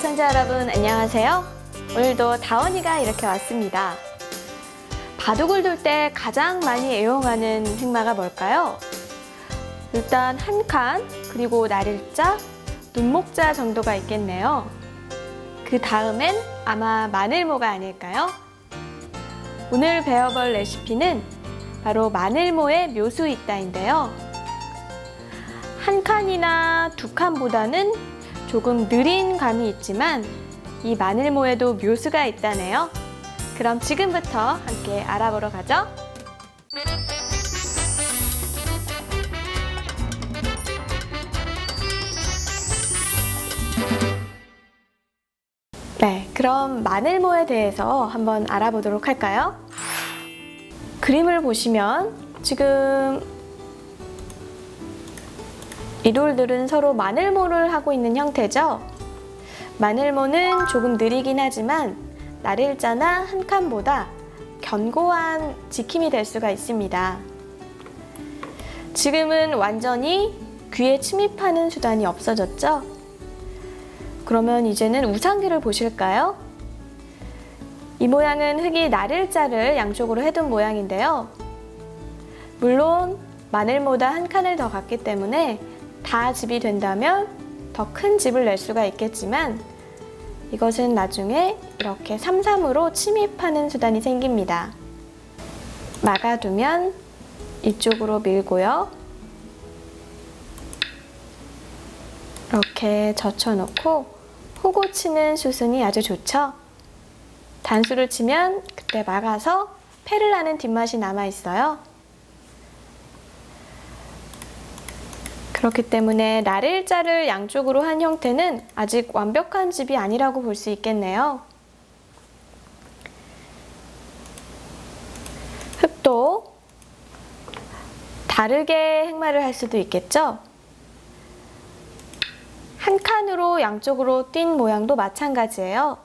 시청자 여러분 안녕하세요. 오늘도 다원이가 이렇게 왔습니다. 바둑을 둘 때 가장 많이 애용하는 획마가 뭘까요? 일단 한 칸, 그리고 날일자, 눈목자 정도가 있겠네요. 그 다음엔 아마 마늘모가 아닐까요? 오늘 배워볼 레시피는 바로 마늘모의 묘수 있다인데요. 한 칸이나 두 칸보다는 조금 느린 감이 있지만 이 마늘모에도 묘수가 있다네요. 그럼 지금부터 함께 알아보러 가죠. 네, 그럼 마늘모에 대해서 한번 알아보도록 할까요? 그림을 보시면 지금 이 돌들은 서로 마늘모를 하고 있는 형태죠. 마늘모는 조금 느리긴 하지만 날일자나 한 칸보다 견고한 지킴이 될 수가 있습니다. 지금은 완전히 귀에 침입하는 수단이 없어졌죠? 그러면 이제는 우상귀를 보실까요? 이 모양은 흙이 날일자를 양쪽으로 해둔 모양인데요. 물론 마늘모다 한 칸을 더 갔기 때문에 다 집이 된다면 더 큰 집을 낼 수가 있겠지만 이것은 나중에 이렇게 삼삼으로 침입하는 수단이 생깁니다. 막아두면 이쪽으로 밀고요. 이렇게 젖혀놓고 호구 치는 수순이 아주 좋죠. 단수를 치면 그때 막아서 패를 나는 뒷맛이 남아있어요. 그렇기 때문에 날일자를 양쪽으로 한 형태는 아직 완벽한 집이 아니라고 볼 수 있겠네요. 흙도 다르게 획마를 할 수도 있겠죠? 한 칸으로 양쪽으로 띈 모양도 마찬가지예요.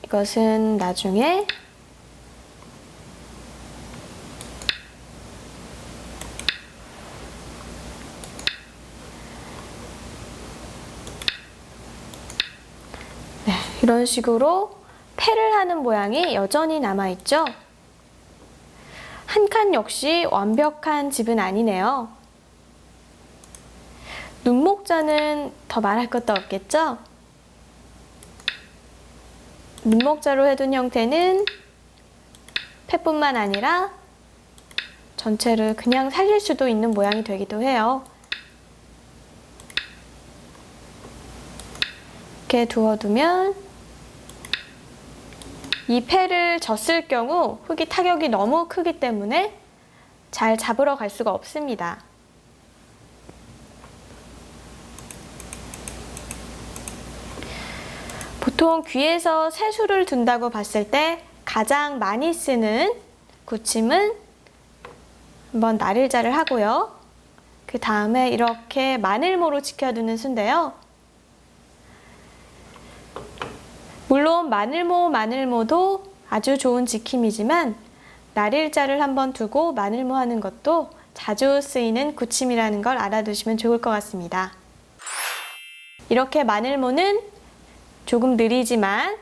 이것은 나중에 이런 식으로 패를 하는 모양이 여전히 남아있죠? 한 칸 역시 완벽한 집은 아니네요. 눈목자는 더 말할 것도 없겠죠? 눈목자로 해둔 형태는 패뿐만 아니라 전체를 그냥 살릴 수도 있는 모양이 되기도 해요. 이렇게 두어두면 이 패를 졌을 경우 흙이 타격이 너무 크기 때문에 잘 잡으러 갈 수가 없습니다. 보통 귀에서 새수를 둔다고 봤을 때 가장 많이 쓰는 굳힘은 한번 날일자를 하고요. 그 다음에 이렇게 마늘모로 지켜두는 수인데요. 물론 마늘모도 아주 좋은 지킴이지만 날일자를 한번 두고 마늘모 하는 것도 자주 쓰이는 굳힘이라는 걸 알아두시면 좋을 것 같습니다. 이렇게 마늘모는 조금 느리지만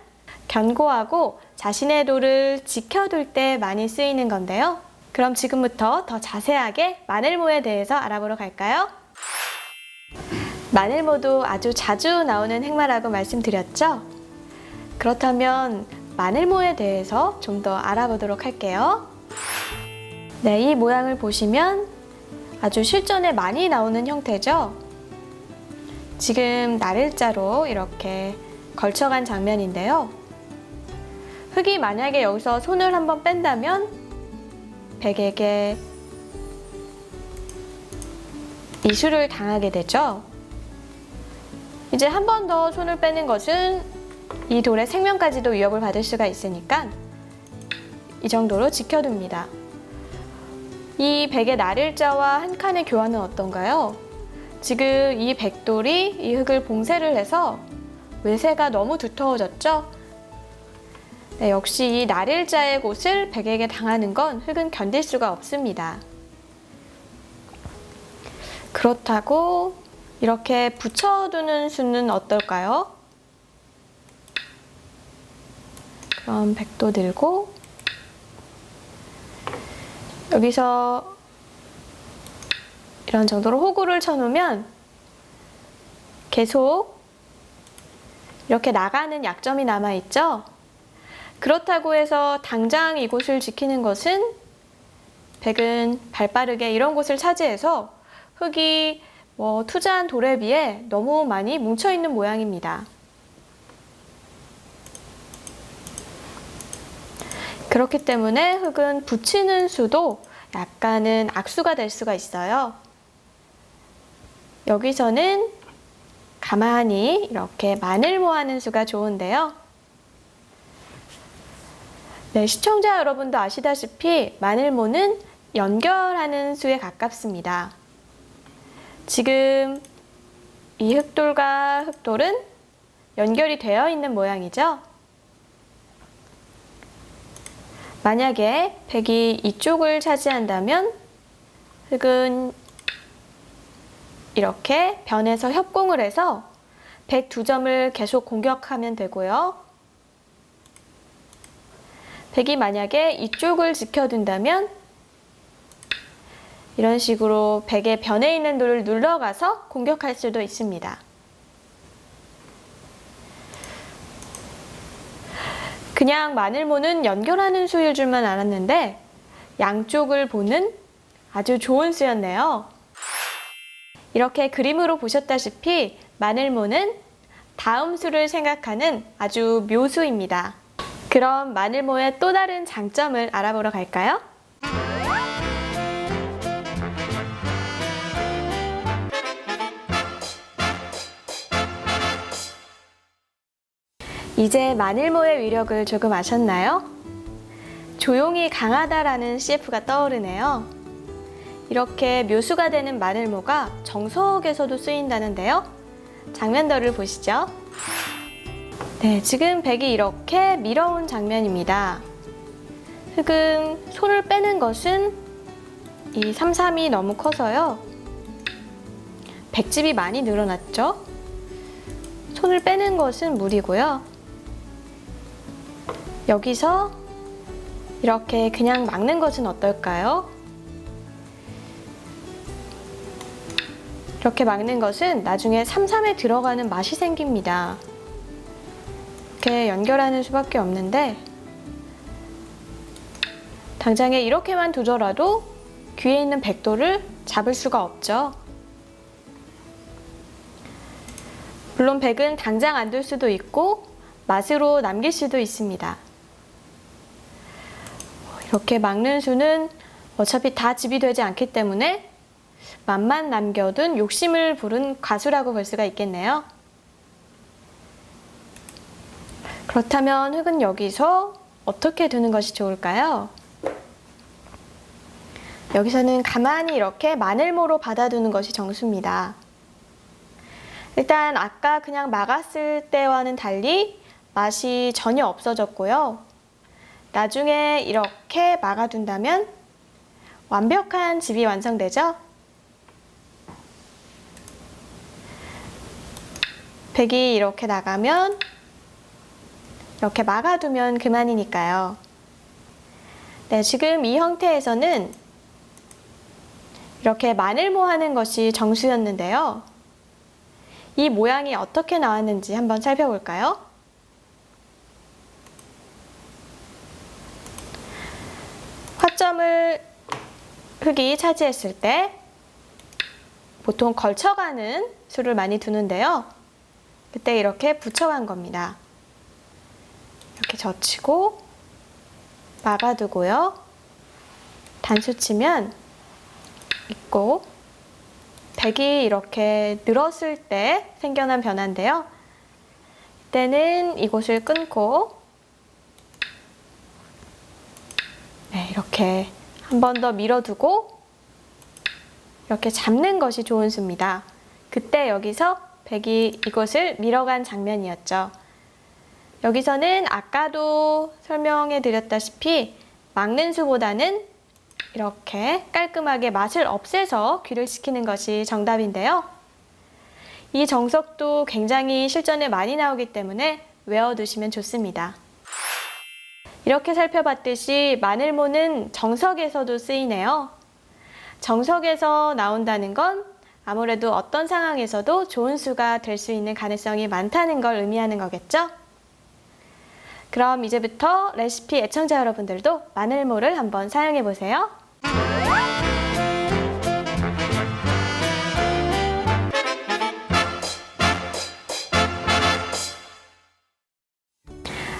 견고하고 자신의 돌을 지켜둘 때 많이 쓰이는 건데요. 그럼 지금부터 더 자세하게 마늘모에 대해서 알아보러 갈까요? 마늘모도 아주 자주 나오는 획마라고 말씀드렸죠? 그렇다면 마늘모에 대해서 좀 더 알아보도록 할게요. 네, 이 모양을 보시면 아주 실전에 많이 나오는 형태죠? 지금 날일자로 이렇게 걸쳐간 장면인데요. 흙이 만약에 여기서 손을 한번 뺀다면 백에게 이수를 당하게 되죠. 이제 한 번 더 손을 빼는 것은 이 돌의 생명까지도 위협을 받을 수가 있으니까 이 정도로 지켜둡니다. 이 백의 날일자와 한 칸의 교환은 어떤가요? 지금 이 백돌이 이 흙을 봉쇄를 해서 외세가 너무 두터워졌죠? 네, 역시 이 날일자의 곳을 백에게 당하는 건 흙은 견딜 수가 없습니다. 그렇다고 이렇게 붙여두는 수는 어떨까요? 그럼 100도 들고 여기서 이런 정도로 호구를 쳐놓으면 계속 이렇게 나가는 약점이 남아있죠? 그렇다고 해서 당장 이곳을 지키는 것은 백은 발빠르게 이런 곳을 차지해서 흙이 투자한 돌에 비해 너무 많이 뭉쳐있는 모양입니다. 그렇기 때문에 흙은 붙이는 수도 약간은 악수가 될 수가 있어요. 여기서는 가만히 이렇게 마늘모 하는 수가 좋은데요. 네, 시청자 여러분도 아시다시피 마늘모는 연결하는 수에 가깝습니다. 지금 이 흙돌과 흙돌은 연결이 되어 있는 모양이죠. 만약에 백이 이쪽을 차지한다면 흙은 이렇게 변에서 협공을 해서 백 두 점을 계속 공격하면 되고요. 백이 만약에 이쪽을 지켜둔다면 이런 식으로 백의 변에 있는 돌을 눌러가서 공격할 수도 있습니다. 그냥 마늘모는 연결하는 수일 줄만 알았는데 양쪽을 보는 아주 좋은 수였네요. 이렇게 그림으로 보셨다시피 마늘모는 다음 수를 생각하는 아주 묘수입니다. 그럼 마늘모의 또 다른 장점을 알아보러 갈까요? 이제 마늘모의 위력을 조금 아셨나요? 조용히 강하다라는 CF가 떠오르네요. 이렇게 묘수가 되는 마늘모가 정석에서도 쓰인다는데요. 장면들을 보시죠. 네, 지금 백이 이렇게 밀어온 장면입니다. 흙은 손을 빼는 것은 이 3-3이 너무 커서요. 백집이 많이 늘어났죠? 손을 빼는 것은 무리고요. 여기서 이렇게 그냥 막는 것은 어떨까요? 이렇게 막는 것은 나중에 3-3에 들어가는 맛이 생깁니다. 이렇게 연결하는 수밖에 없는데 당장에 이렇게만 두더라도 귀에 있는 백도를 잡을 수가 없죠. 물론 백은 당장 안 둘 수도 있고 맛으로 남길 수도 있습니다. 이렇게 막는 수는 어차피 다 집이 되지 않기 때문에 맛만 남겨둔 욕심을 부른 가수라고 볼 수가 있겠네요. 그렇다면 흙은 여기서 어떻게 두는 것이 좋을까요? 여기서는 가만히 이렇게 마늘모로 받아두는 것이 정수입니다. 일단 아까 그냥 막았을 때와는 달리 맛이 전혀 없어졌고요. 나중에 이렇게 막아둔다면 완벽한 집이 완성되죠? 백이 이렇게 나가면 이렇게 막아두면 그만이니까요. 네, 지금 이 형태에서는 이렇게 마늘모 하는 것이 정수였는데요. 이 모양이 어떻게 나왔는지 한번 살펴볼까요? 화점을 흙이 차지했을 때 보통 걸쳐가는 수를 많이 두는데요. 그때 이렇게 붙여간 겁니다. 이렇게 젖히고 막아두고요. 단수 치면 있고 백이 이렇게 늘었을 때 생겨난 변화인데요. 이때는 이곳을 끊고 이렇게 한 번 더 밀어두고 이렇게 잡는 것이 좋은 수입니다. 그때 여기서 백이 이곳을 밀어간 장면이었죠. 여기서는 아까도 설명해 드렸다시피 막는 수보다는 이렇게 깔끔하게 맛을 없애서 귀를 시키는 것이 정답인데요. 이 정석도 굉장히 실전에 많이 나오기 때문에 외워두시면 좋습니다. 이렇게 살펴봤듯이 마늘모는 정석에서도 쓰이네요. 정석에서 나온다는 건 아무래도 어떤 상황에서도 좋은 수가 될 수 있는 가능성이 많다는 걸 의미하는 거겠죠? 그럼 이제부터 레시피 애청자 여러분들도 마늘모를 한번 사용해 보세요.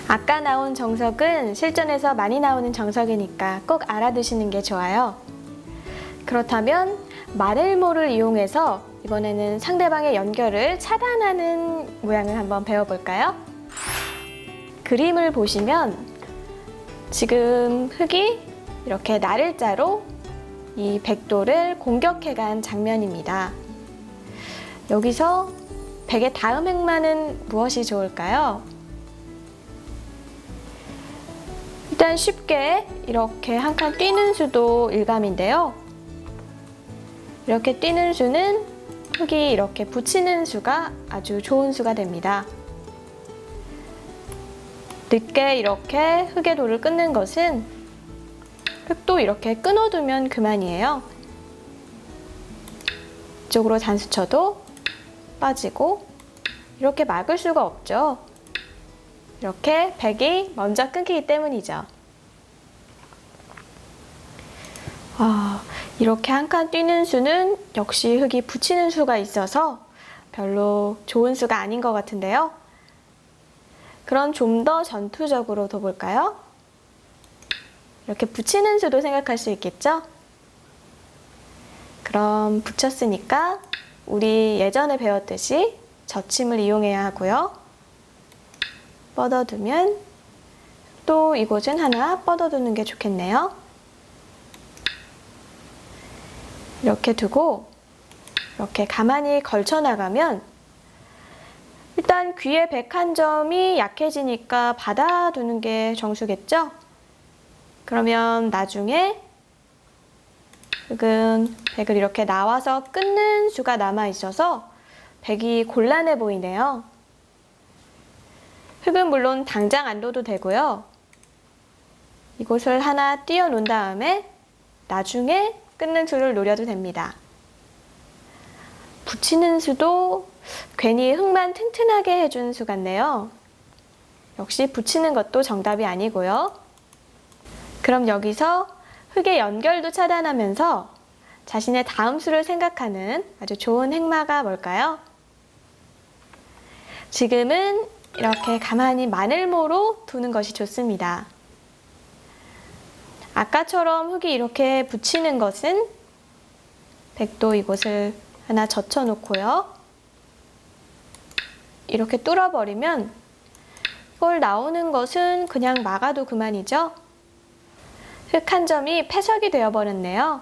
아까 나온 정석은 실전에서 많이 나오는 정석이니까 꼭 알아두시는 게 좋아요. 그렇다면 마늘모를 이용해서 이번에는 상대방의 연결을 차단하는 모양을 한번 배워볼까요? 그림을 보시면 지금 흑이 이렇게 나를자로 이 백도를 공격해간 장면입니다. 여기서 백의 다음 행마는 무엇이 좋을까요? 일단 쉽게 이렇게 한 칸 뛰는 수도 일감인데요. 이렇게 뛰는 수는 흑이 이렇게 붙이는 수가 아주 좋은 수가 됩니다. 늦게 이렇게 흑의 돌을 끊는 것은 흑도 이렇게 끊어두면 그만이에요. 이쪽으로 단수 쳐도 빠지고 이렇게 막을 수가 없죠. 이렇게 백이 먼저 끊기기 때문이죠. 이렇게 한 칸 뛰는 수는 역시 흑이 붙이는 수가 있어서 별로 좋은 수가 아닌 것 같은데요. 그럼 좀 더 전투적으로 더 볼까요? 이렇게 붙이는 수도 생각할 수 있겠죠? 그럼 붙였으니까 우리 예전에 배웠듯이 젖힘을 이용해야 하고요. 뻗어두면 또 이곳은 하나 뻗어두는 게 좋겠네요. 이렇게 두고 이렇게 가만히 걸쳐나가면 일단 귀의 백 한 점이 약해지니까 받아두는 게 정수겠죠? 그러면 나중에 흑은 백을 이렇게 나와서 끊는 수가 남아있어서 백이 곤란해 보이네요. 흑은 물론 당장 안 둬도 되고요. 이곳을 하나 띄워 놓은 다음에 나중에 끊는 수를 노려도 됩니다. 붙이는 수도 괜히 흑만 튼튼하게 해준 수 같네요. 역시 붙이는 것도 정답이 아니고요. 그럼 여기서 흑의 연결도 차단하면서 자신의 다음 수를 생각하는 아주 좋은 행마가 뭘까요? 지금은 이렇게 가만히 마늘모로 두는 것이 좋습니다. 아까처럼 흑이 이렇게 붙이는 것은 백도 이곳을 하나 젖혀 놓고요. 이렇게 뚫어버리면 이걸 나오는 것은 그냥 막아도 그만이죠. 흑 한 점이 패석이 되어버렸네요.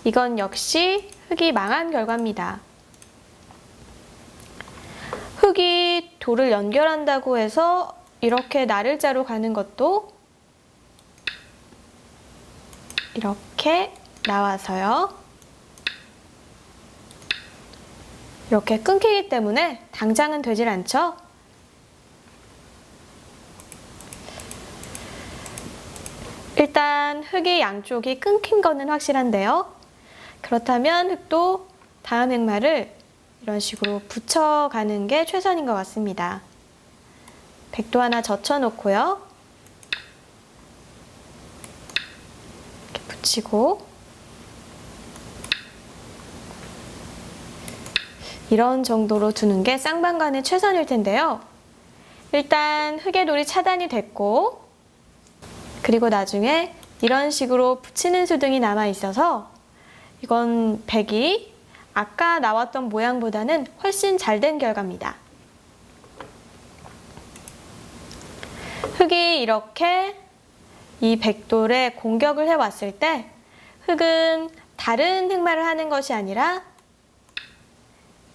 이건 역시 흑이 망한 결과입니다. 흑이 돌을 연결한다고 해서 이렇게 나를자로 가는 것도 이렇게 나와서요. 이렇게 끊기기 때문에 당장은 되질 않죠. 일단 흑의 양쪽이 끊긴 거는 확실한데요. 그렇다면 흑도 다음 행마를 이런 식으로 붙여가는 게 최선인 것 같습니다. 백도 하나 젖혀놓고요. 이렇게 붙이고 이런 정도로 두는 게 쌍방간의 최선일 텐데요. 일단 흑의 돌이 차단이 됐고 그리고 나중에 이런 식으로 붙이는 수등이 남아 있어서 이건 백이 아까 나왔던 모양보다는 훨씬 잘 된 결과입니다. 흑이 이렇게 이 백돌에 공격을 해왔을 때 흑은 다른 행마를 하는 것이 아니라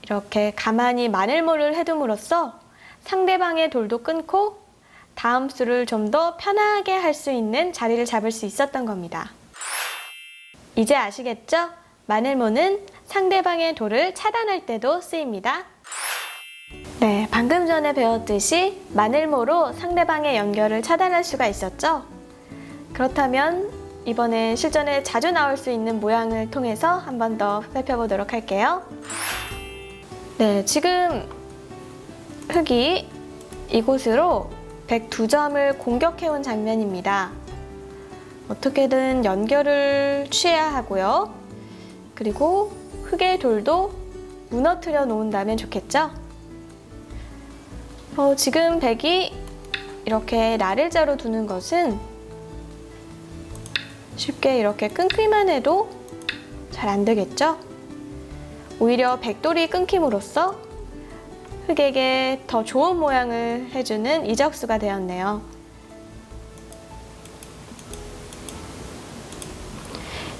이렇게 가만히 마늘모를 해둠으로써 상대방의 돌도 끊고 다음 수를 좀 더 편하게 할 수 있는 자리를 잡을 수 있었던 겁니다. 이제 아시겠죠? 마늘모는 상대방의 돌을 차단할 때도 쓰입니다. 네, 방금 전에 배웠듯이 마늘모로 상대방의 연결을 차단할 수가 있었죠? 그렇다면 이번엔 실전에 자주 나올 수 있는 모양을 통해서 한 번 더 살펴보도록 할게요. 네, 지금 흑이 이곳으로 102점을 공격해온 장면입니다. 어떻게든 연결을 취해야 하고요. 그리고 흑의 돌도 무너뜨려 놓은다면 좋겠죠? 지금 백이 이렇게 나를자로 두는 것은 쉽게 이렇게 끊기만 해도 잘 안 되겠죠? 오히려 백돌이 끊김으로써 흑에게 더 좋은 모양을 해주는 이적수가 되었네요.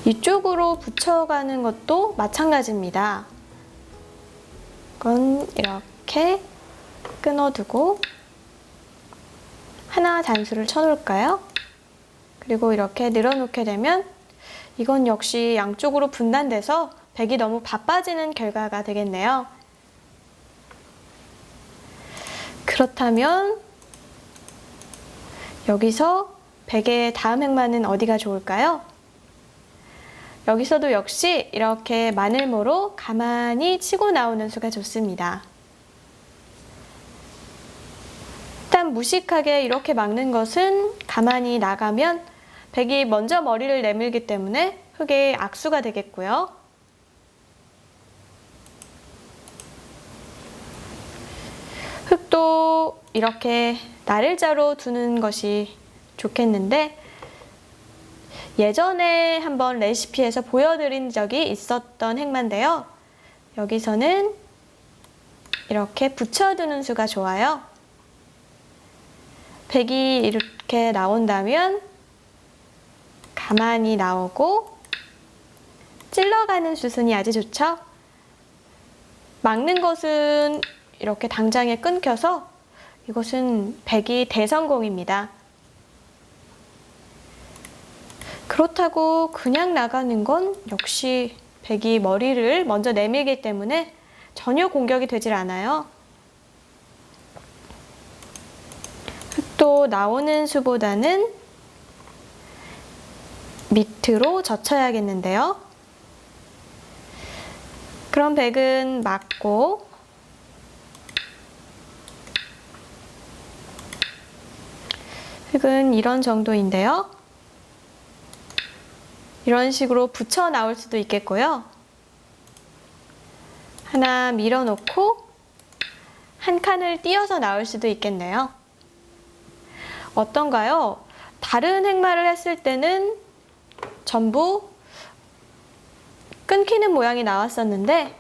이쪽으로 붙여가는 것도 마찬가지입니다. 이건 이렇게 끊어두고 하나 단수를 쳐놓을까요? 그리고 이렇게 늘어놓게 되면 이건 역시 양쪽으로 분단돼서 백이 너무 바빠지는 결과가 되겠네요. 그렇다면 여기서 백의 다음 행마는 어디가 좋을까요? 여기서도 역시 이렇게 마늘모로 가만히 치고 나오는 수가 좋습니다. 일단 무식하게 이렇게 막는 것은 가만히 나가면 백이 먼저 머리를 내밀기 때문에 흑의 악수가 되겠고요. 흑도 이렇게 나를자로 두는 것이 좋겠는데 예전에 한번 레시피에서 보여드린 적이 있었던 행마인데요. 여기서는 이렇게 붙여두는 수가 좋아요. 백이 이렇게 나온다면 가만히 나오고 찔러가는 수순이 아주 좋죠? 막는 것은 이렇게 당장에 끊겨서 이것은 백이 대성공입니다. 그렇다고 그냥 나가는 건 역시 백이 머리를 먼저 내밀기 때문에 전혀 공격이 되질 않아요. 흑도 나오는 수보다는 밑으로 젖혀야겠는데요. 그럼 백은 막고 흑은 이런 정도인데요. 이런 식으로 붙여 나올 수도 있겠고요. 하나 밀어놓고 한 칸을 띄어서 나올 수도 있겠네요. 어떤가요? 다른 행마를 했을 때는 전부 끊기는 모양이 나왔었는데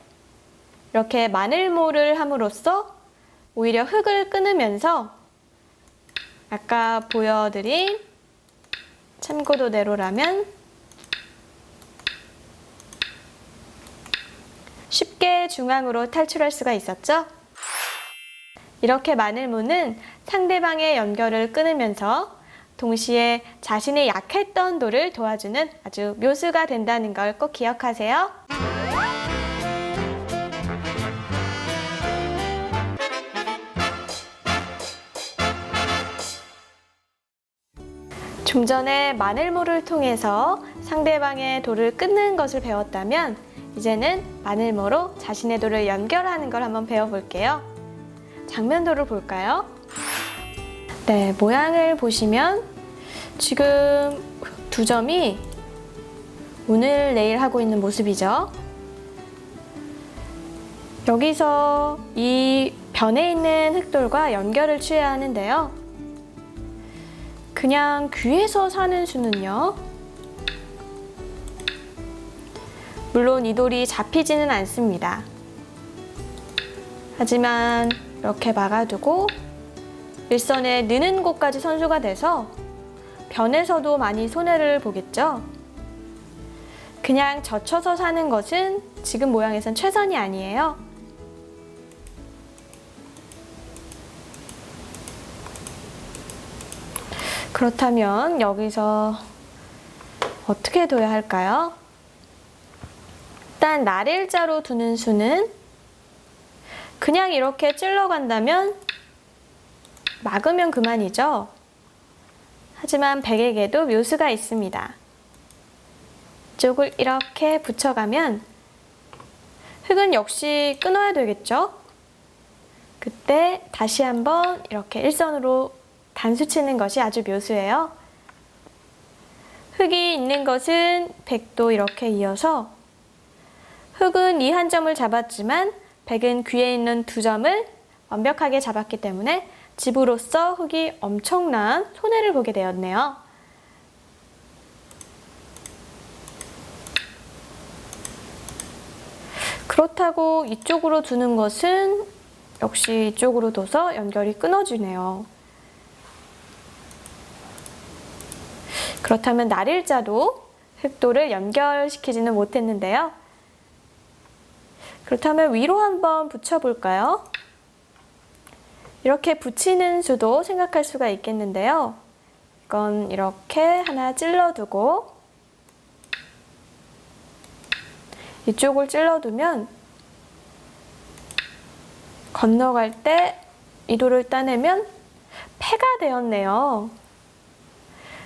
이렇게 마늘모를 함으로써 오히려 흑을 끊으면서 아까 보여드린 참고도대로라면 쉽게 중앙으로 탈출할 수가 있었죠. 이렇게 마늘모는 상대방의 연결을 끊으면서 동시에 자신의 약했던 돌을 도와주는 아주 묘수가 된다는 걸 꼭 기억하세요. 좀 전에 마늘모를 통해서 상대방의 돌을 끊는 것을 배웠다면 이제는 마늘모로 자신의 돌을 연결하는 걸 한번 배워볼게요. 장면도를 볼까요? 네, 모양을 보시면 지금 두 점이 오늘 내일 하고 있는 모습이죠. 여기서 이 변에 있는 흑돌과 연결을 취해야 하는데요. 그냥 귀에서 사는 수는요. 물론 이 돌이 잡히지는 않습니다. 하지만 이렇게 막아두고 일선에 느는 곳까지 선수가 돼서 변에서도 많이 손해를 보겠죠. 그냥 젖혀서 사는 것은 지금 모양에선 최선이 아니에요. 그렇다면 여기서 어떻게 둬야 할까요? 일단 날일자로 두는 수는 그냥 이렇게 찔러간다면 막으면 그만이죠. 하지만 백에게도 묘수가 있습니다. 이쪽을 이렇게 붙여가면 흙은 역시 끊어야 되겠죠? 그때 다시 한번 이렇게 일선으로 단수 치는 것이 아주 묘수예요. 흙이 있는 것은 백도 이렇게 이어서 흙은 이 한 점을 잡았지만 백은 귀에 있는 두 점을 완벽하게 잡았기 때문에 집으로서 흙이 엄청난 손해를 보게 되었네요. 그렇다고 이쪽으로 두는 것은 역시 이쪽으로 둬서 연결이 끊어지네요. 그렇다면 날일자도 흙도를 연결시키지는 못했는데요. 그렇다면 위로 한번 붙여볼까요? 이렇게 붙이는 수도 생각할 수가 있겠는데요. 이건 이렇게 하나 찔러두고 이쪽을 찔러두면 건너갈 때 이 돌을 따내면 패가 되었네요.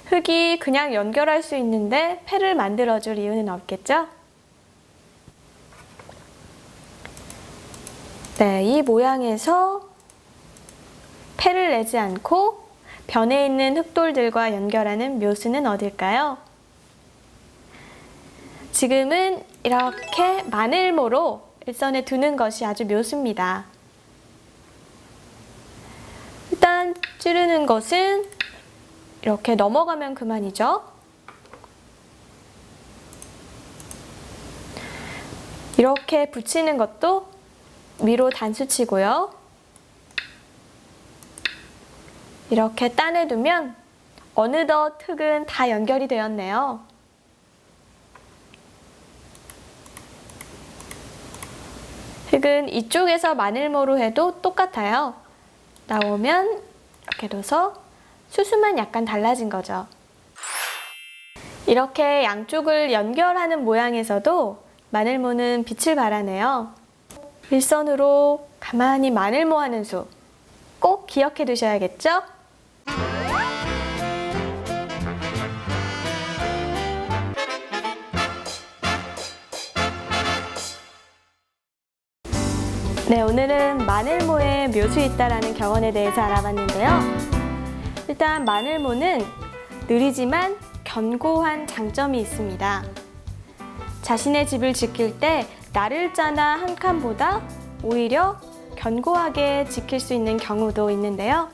흙이 그냥 연결할 수 있는데 패를 만들어줄 이유는 없겠죠? 네, 이 모양에서 패를 내지 않고 변에 있는 흙돌들과 연결하는 묘수는 어딜까요? 지금은 이렇게 마늘모로 일선에 두는 것이 아주 묘수입니다. 일단 찌르는 것은 이렇게 넘어가면 그만이죠. 이렇게 붙이는 것도 위로 단수 치고요. 이렇게 따내두면 어느덧 흙은 다 연결이 되었네요. 흙은 이쪽에서 마늘모로 해도 똑같아요. 나오면 이렇게 둬서 수수만 약간 달라진 거죠. 이렇게 양쪽을 연결하는 모양에서도 마늘모는 빛을 발하네요. 일선으로 가만히 마늘모 하는 수 꼭 기억해 두셔야겠죠? 네, 오늘은 마늘모에 묘수 있다라는 격언에 대해서 알아봤는데요. 일단 마늘모는 느리지만 견고한 장점이 있습니다. 자신의 집을 지킬 때 날일자나 한 칸보다 오히려 견고하게 지킬 수 있는 경우도 있는데요.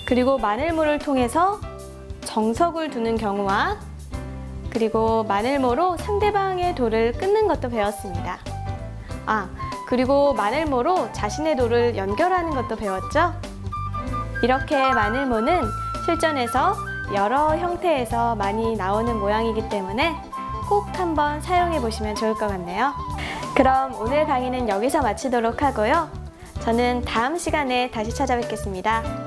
그리고 마늘모를 통해서 정석을 두는 경우와 그리고 마늘모로 상대방의 돌을 끊는 것도 배웠습니다. 그리고 마늘모로 자신의 돌을 연결하는 것도 배웠죠? 이렇게 마늘모는 실전에서 여러 형태에서 많이 나오는 모양이기 때문에 꼭 한번 사용해 보시면 좋을 것 같네요. 그럼 오늘 강의는 여기서 마치도록 하고요. 저는 다음 시간에 다시 찾아뵙겠습니다.